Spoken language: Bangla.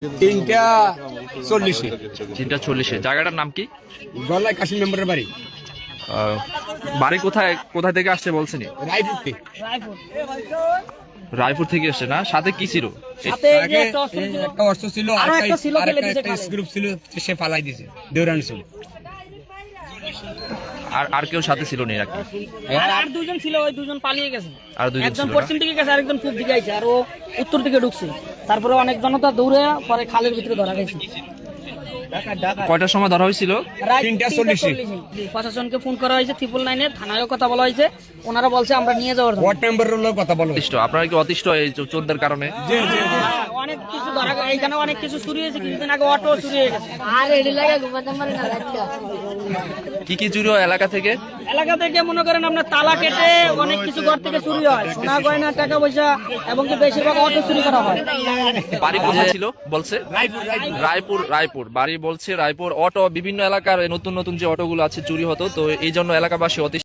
3:40 3:40 জায়গাটার নাম কি? গলায় কাশিম মেম্বারের বাড়ি। বাড়ি কোথায় কোথায় থেকে আসছে বলছেন? রায়পুর থেকে। রায়পুর থেকে আসছে না? সাথে কি ছিল? একটা অস্ত্র ছিল আর একটা গ্রুপ ছিল, সে পালাই দিয়েছে দেওরান ছিল। আর কেউ সাথে ছিল না নাকি? আর দুজন ছিল, ওই দুজন পালিয়ে গেছে। আর দুজন একজন ছিল পশ্চিম দিকে গেছে, আরেকজন পূর্ব দিকে আইছে, আর ও উত্তর দিকে ঢুকছে। তারপরে অনেক জনতা দৌড়ে পরে খালের ভিতরে ধরা গেছে। কয়টার সময় ধরা হয়েছিল? 3:40। প্রশাসনকে ফোন করা হয়েছে, 999 থানায়ও কথা বলা হয়েছে। ওনারা বলছে আমরা নিয়ে যাওয়ার জন্য। ওয়ার্ড মেম্বারের লোক কথা বলো। অতিষ্ঠ আপনারা কি অতিষ্ঠ এই চোরদের কারণে? অনেক কিছু ধরা গেছে, এইখানে অনেক কিছু চুরি হয়েছে, কিছুদিন আগে অটো চুরি হয়ে গেছে। আর এডি লাগা ঘুমাতে পারে না রাতটা। কি কি চুরি হয় এলাকা থেকে? এলাকা থেকে মনে করেন আপনার তালা কেটে অনেক কিছু ঘর থেকে চুরি হয়, সোনা গয়না টাকা পয়সা, এবং কি বেশিরভাগ অটো চুরি করা হয়। বাড়ি কোথায় ছিল বলছে? রায়পুর বাড়ি বলছে রায়পুর। অটো বিভিন্ন এলাকার নতুন নতুন যে অটোগুলো আছে চুরি হতো, তো এই জন্য এলাকাবাসী অতিষ্ঠ।